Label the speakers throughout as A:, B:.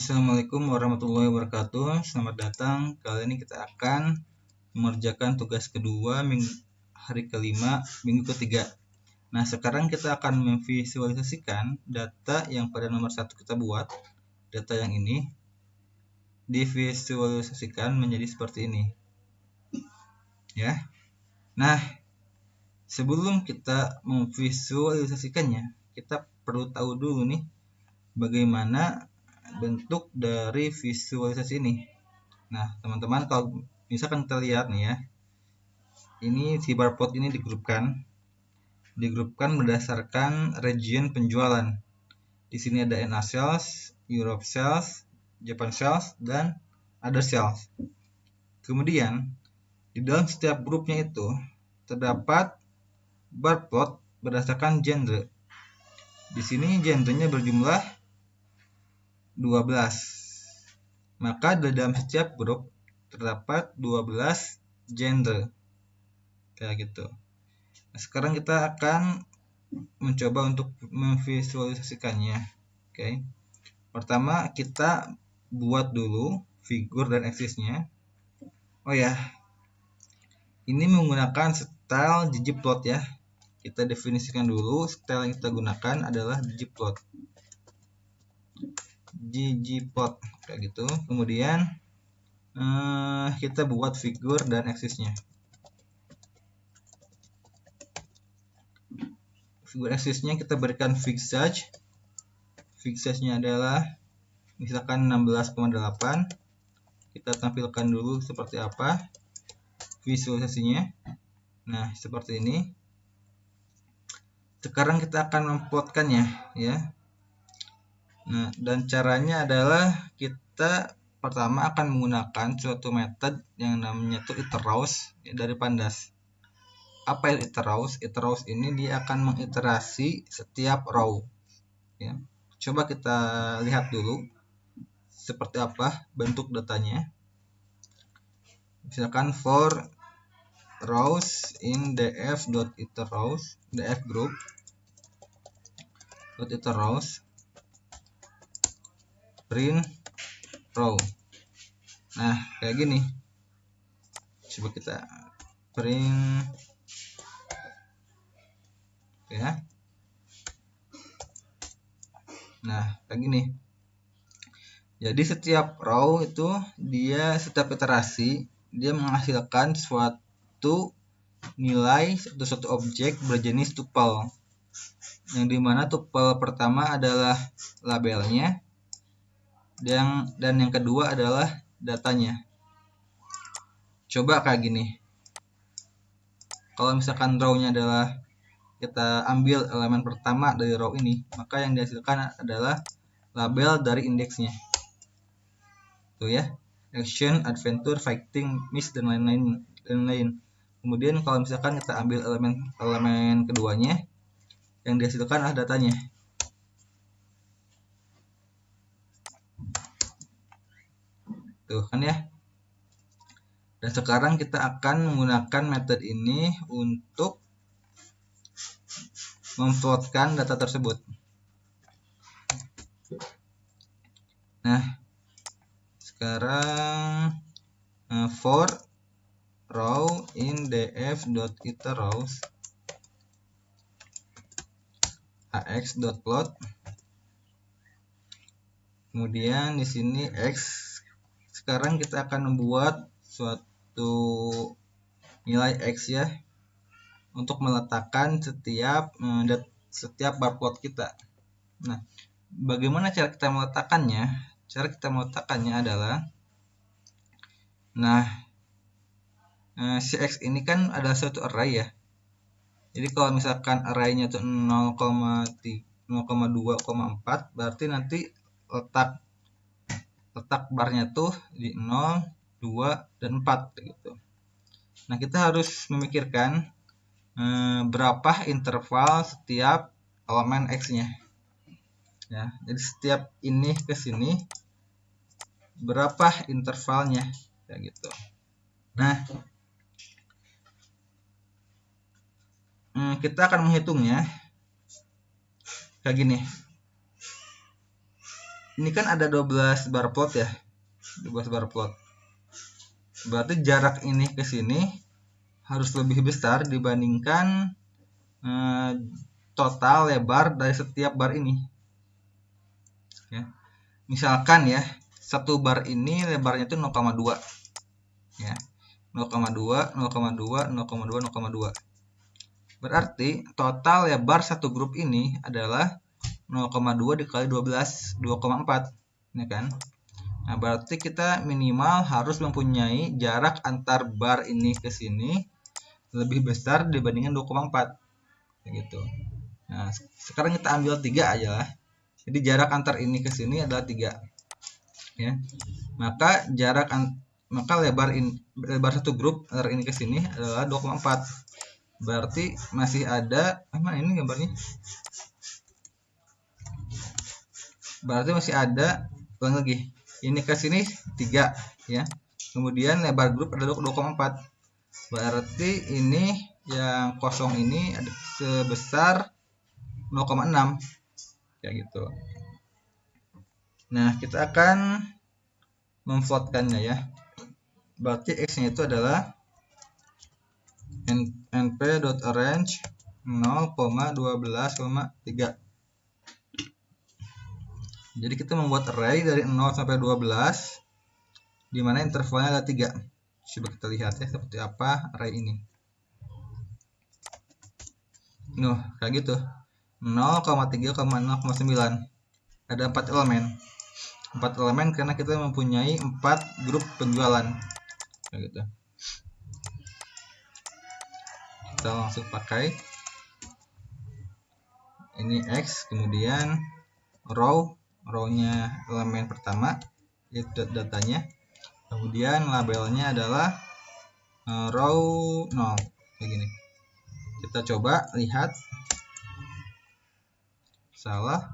A: Assalamualaikum warahmatullahi wabarakatuh. Selamat datang. Kali ini kita akan mengerjakan tugas kedua hari kelima minggu ketiga. Nah, sekarang kita akan memvisualisasikan data yang pada nomor 1 kita buat. Data yang ini divisualisasikan menjadi seperti ini. Ya. Nah, sebelum kita memvisualisasikannya, kita perlu tahu dulu nih bagaimana bentuk dari visualisasi ini. Nah, teman-teman, kalau misalkan kita lihat nih ya, ini si barcode ini digrupkan berdasarkan region penjualan. Di sini ada NA sales, Europe sales, Japan sales, dan other sales. Kemudian di dalam setiap grupnya itu terdapat barcode berdasarkan genre. Di sini genrenya berjumlah 12. Maka di dalam setiap grup terdapat 12 genre. Kayak gitu. Nah, sekarang kita akan mencoba untuk memvisualisasikannya. Oke. Pertama kita buat dulu figur dan aksisnya. Oh ya, ini menggunakan style ggplot ya. Kita definisikan dulu style yang kita gunakan adalah ggplot. Ggplot kayak gitu. Kemudian kita buat figur dan aksisnya. Figur aksisnya kita berikan fixed size. Fixed size-nya adalah misalkan 16,8. Kita tampilkan dulu seperti apa visualisasinya. Nah, seperti ini. Sekarang kita akan memplotkannya ya. Nah, dan caranya adalah kita pertama akan menggunakan suatu metode yang namanya itu iterrows dari Pandas. Apa itu iterrows? Iterrows ini dia akan mengiterasi setiap row ya. Coba kita lihat dulu seperti apa bentuk datanya. Misalkan for rows in df.iterrows, df group .iterrows print row. Nah, kayak gini. Coba kita print ya. Nah, kayak gini. Jadi setiap row itu dia setiap iterasi dia menghasilkan suatu nilai atau suatu objek berjenis tuple. Yang dimana tuple pertama adalah labelnya dan yang kedua adalah datanya. Coba kayak gini. Kalau misalkan row-nya adalah kita ambil elemen pertama dari row ini, maka yang dihasilkan adalah label dari indeksnya. Tuh ya, action, adventure, fighting, miss, dan lain-lain. Kemudian kalau misalkan kita ambil elemen keduanya, yang dihasilkan adalah datanya. Tuh kan ya. Dan sekarang kita akan menggunakan metode ini untuk memplotkan data tersebut. Nah, sekarang for row in df.iterrows ax.plot. Kemudian di sini x. Sekarang kita akan membuat suatu nilai x ya untuk meletakkan setiap barcode kita. Nah, bagaimana cara kita meletakkannya? Cara kita meletakkannya adalah, si x ini kan adalah suatu array ya. Jadi kalau misalkan array-nya itu 0,2,4, berarti nanti letak barnya tuh di 0, 2, dan 4 gitu. Nah, kita harus memikirkan berapa interval setiap elemen x-nya. Ya, jadi setiap ini ke sini berapa intervalnya kayak gitu. Nah, kita akan menghitungnya kayak gini. ini kan ada 12 bar plot ya, 12 bar plot. Berarti jarak ini ke sini harus lebih besar dibandingkan total lebar dari setiap bar ini. Ya. Misalkan ya, satu bar ini lebarnya itu 0,2 ya. 0,2, 0,2, 0,2, 0,2. Berarti total lebar satu grup ini adalah 0,2 dikali 12, 2,4 ya kan. Nah, berarti kita minimal harus mempunyai jarak antar bar ini ke sini lebih besar dibandingkan 2,4 gitu. Nah, sekarang kita ambil 3 aja lah. Jadi jarak antar ini ke sini adalah 3 ya. Maka lebar satu grup antar ini ke sini adalah 2,4. Berarti masih ada mana ini gambarnya? Berarti masih ada, ulang lagi. Ini ke sini 3 ya. Kemudian lebar grup adalah 2,4. Berarti ini yang kosong ini sebesar 0,6 kayak gitu. Nah, kita akan memplotkannya ya. Berarti x-nya itu adalah np.arrange 0,12,3. Jadi kita membuat array dari 0 sampai 12 di mana intervalnya ada 3. Coba kita lihat ya seperti apa array ini. Kayak gitu. 0,3,0,9. Ada 4 elemen. 4 elemen karena kita mempunyai 4 grup penjualan. Kayak gitu. Kita langsung pakai ini X, kemudian row-nya elemen pertama itu datanya, kemudian labelnya adalah row 0 kayak gini. Kita coba lihat, salah,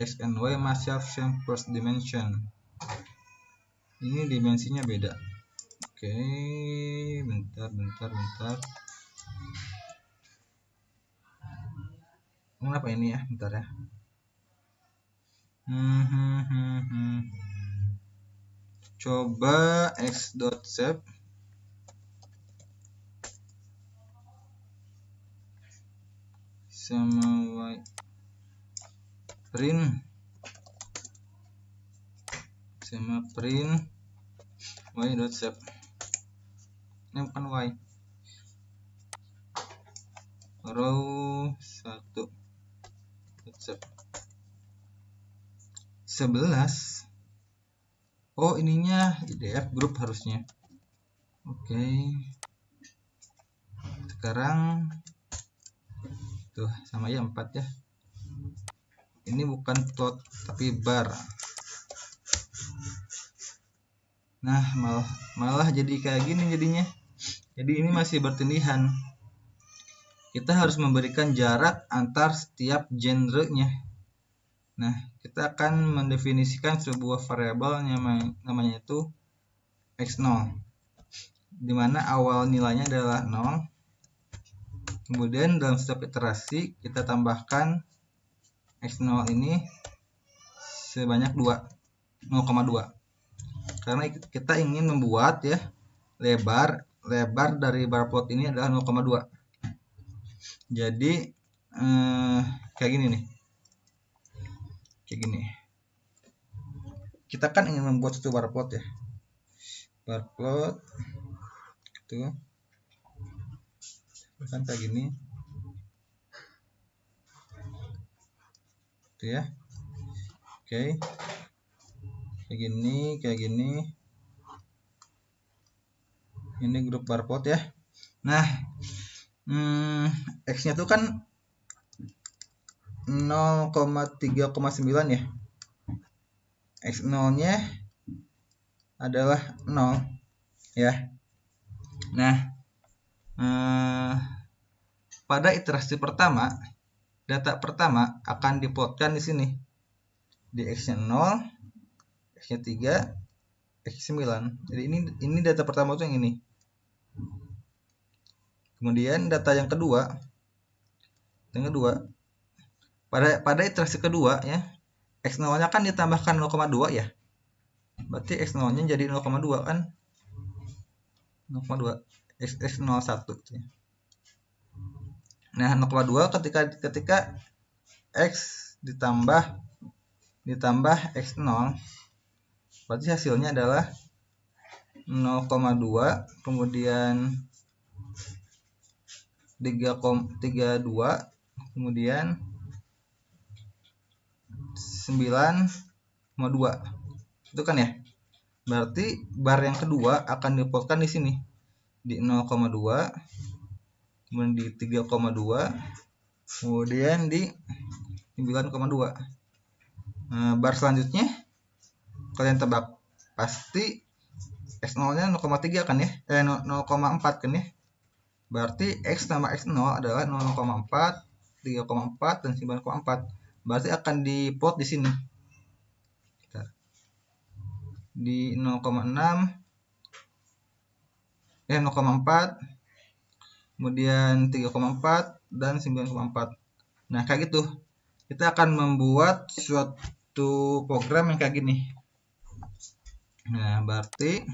A: X and Y must have same first dimension. Ini dimensinya beda. Oke, bentar. Kenapa ini ya? Bentar ya. Coba x.shape sama y print y.shape. Ini bukan y, row 1 shape 11. Oh, ininya IDF group harusnya. Oke. Sekarang tuh sama ya 4 ya. Ini bukan plot tapi bar. Nah, malah jadi kayak gini jadinya. Jadi ini masih bertindihan. Kita harus memberikan jarak antar setiap genre-nya. Nah, kita akan mendefinisikan sebuah variabel namanya itu x0, dimana awal nilainya adalah 0. Kemudian dalam setiap iterasi kita tambahkan x0 ini sebanyak 0,2. Karena kita ingin membuat ya lebar dari bar plot ini adalah 0,2. Jadi kayak gini nih. Kayak gini. Kita kan ingin membuat satu bar plot ya. Bar plot itu kan kayak gini. Itu ya. Oke. Kayak gini. Ini grup bar plot ya. Nah, X-nya tuh kan 0,3,9 ya. X0-nya adalah 0 ya. Nah, pada iterasi pertama, data pertama akan diplotkan di sini. Di X-nya 0, X-nya 3, X9. Jadi ini data pertama itu yang ini. Kemudian data yang kedua pada iterasi kedua ya, X0 nya kan ditambahkan 0,2 ya, berarti X0 nya jadi 0,2 kan, 0,2 X01 gitu ya. Nah 0,2 ketika X ditambah X0, berarti hasilnya adalah 0,2 kemudian 3,2 kemudian 9,2 itu kan ya. Berarti bar yang kedua akan dipotkan di sini di 0,2 kemudian di 3,2 kemudian di 9,2. Bar selanjutnya kalian tebak, pasti X0 nya 0,3 kan ya, 0,4 kan ya. Berarti X tambah X0 adalah 0,4, 3,4 dan 9,4. Berarti akan diplot di sini di 0,6 0,4 kemudian 3,4 dan 9,4. Nah kayak gitu kita akan membuat suatu program yang kayak gini. Nah berarti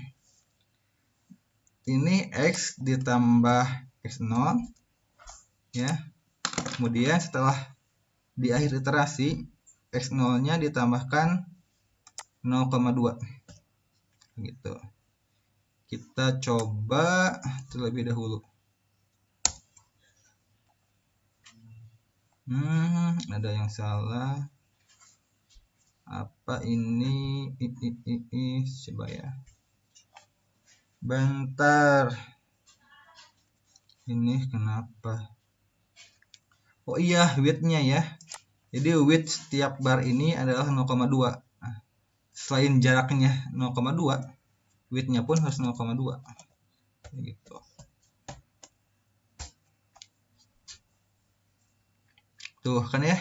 A: ini X ditambah X0 ya, kemudian setelah di akhir iterasi X0 nya ditambahkan 0,2 gitu. Kita coba terlebih dahulu. Ada yang salah. Apa ini? Coba ya. Bentar. Ini kenapa? Oh iya, width-nya ya. Jadi width setiap bar ini adalah 0,2. Nah, selain jaraknya 0,2, width-nya pun harus 0,2. Gitu. Tuh kan ya.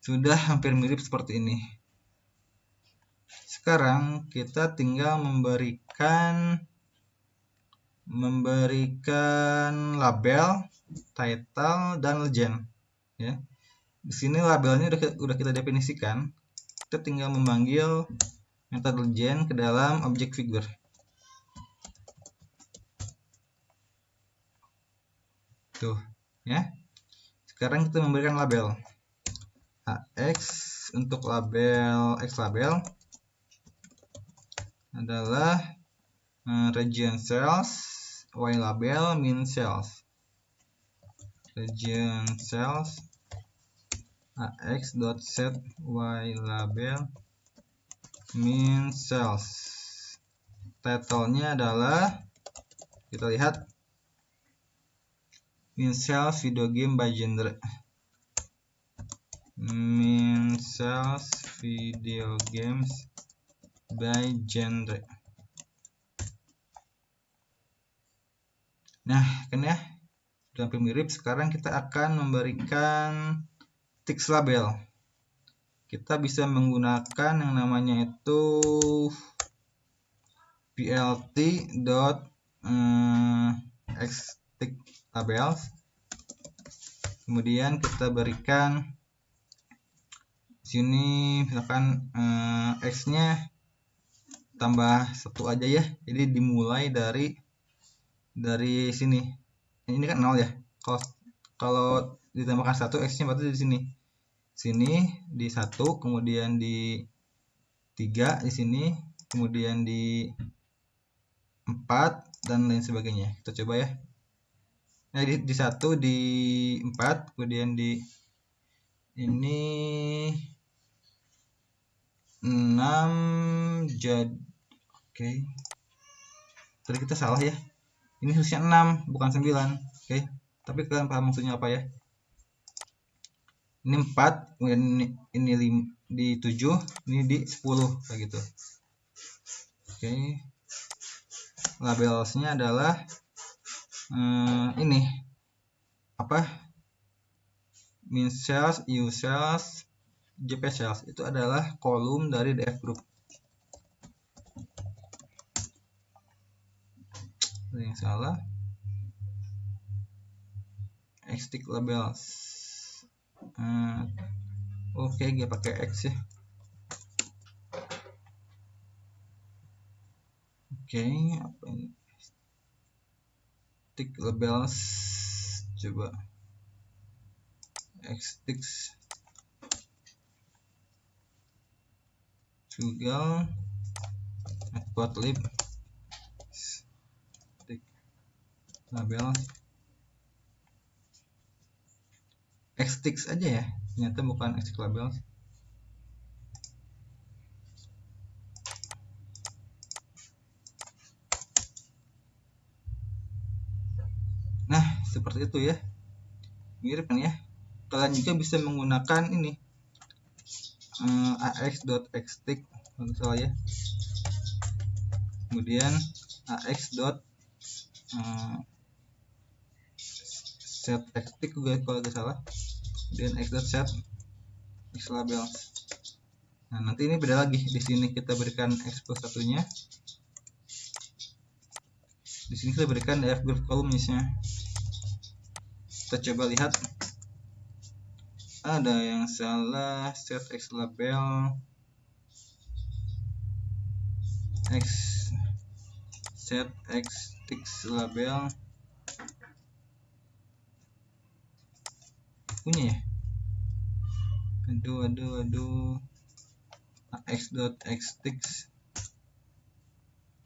A: Sudah hampir mirip seperti ini. Sekarang kita tinggal memberikan label, title, dan legend ya. Di sini labelnya udah kita definisikan. Kita tinggal memanggil metode legend ke dalam objek figure. Tuh ya. Sekarang kita memberikan label AX. Untuk label X label adalah region cells, Y label min cells. Region cells ax.set y label min cells. Title-nya adalah, kita lihat, min cells video game by genre. Min cells video games by genre. Nah kan ya, sudah hampir mirip. Sekarang kita akan memberikan text label. Kita bisa menggunakan yang namanya itu plt.xTextLabels. Kemudian kita berikan sini misalkan X-nya tambah 1 aja ya. Jadi dimulai dari sini. Ini kan 0 ya. Kalau ditambahkan 1, X-nya berarti di sini. Sini di 1, kemudian di 3 di sini, kemudian di 4 dan lain sebagainya. Kita coba ya. Nah, di 1, di 4, kemudian di ini 6 jadi oke. Tadi kita salah ya. Ini harusnya 6 bukan 9. Oke. Tapi kalian paham maksudnya apa ya? Ini 4, kemudian ini di 7, ini di 10 kayak gitu. Oke. Labelsnya adalah ini apa? Min cells, U cells, JP cells itu adalah kolom dari DF group. Ada yang salah. Xtick labels. Oke, dia pakai X ya. Oke, apa ini? Tick labels, coba xtick Google matplotlib tick labels xtick aja ya, ternyata bukan xtick labels. Nah, seperti itu ya, mirip kan ya. Kalian juga bisa menggunakan ini ax.xtick kalau salah ya, kemudian set xtick juga kalau tidak salah, kemudian x.set xlabels. Nah, nanti ini beda lagi. Di sini kita berikan x plus satunya, di sini kita berikan df group columnsnya. Kita coba lihat, ada yang salah. Set xlabel x set xtick label punya ya. Aduh x.xtick,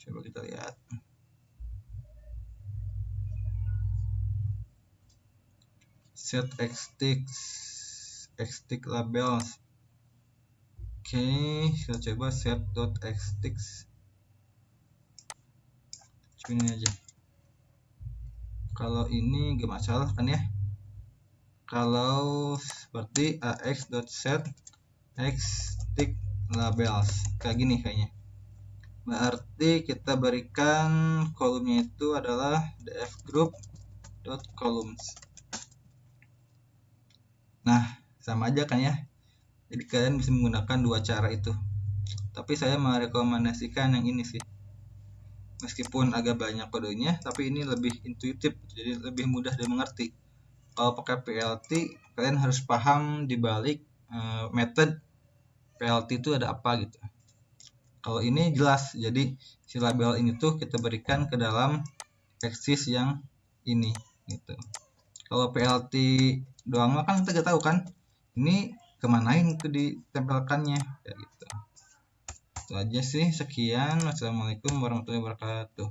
A: coba kita lihat. Set xtick labels. Oke, kita coba set.xtick. Ini aja. Kalau ini gak masalah kan ya. Kalau seperti ax.set xtick labels kayak gini kayaknya, berarti kita berikan kolomnya itu adalah dfgroup.columns. Nah, sama aja kan ya. Jadi kalian bisa menggunakan dua cara itu, tapi saya merekomendasikan yang ini sih. Meskipun agak banyak kodenya, tapi ini lebih intuitif, jadi lebih mudah dimengerti. Kalau pakai PLT, kalian harus paham dibalik method PLT itu ada apa gitu. Kalau ini jelas, jadi si label ini tuh kita berikan ke dalam eksis yang ini gitu. Kalau PLT doang kan kita gak tahu kan ini kemanain itu ditempelkannya kayak gitu. Itu aja sih, sekian. Wassalamualaikum warahmatullahi wabarakatuh.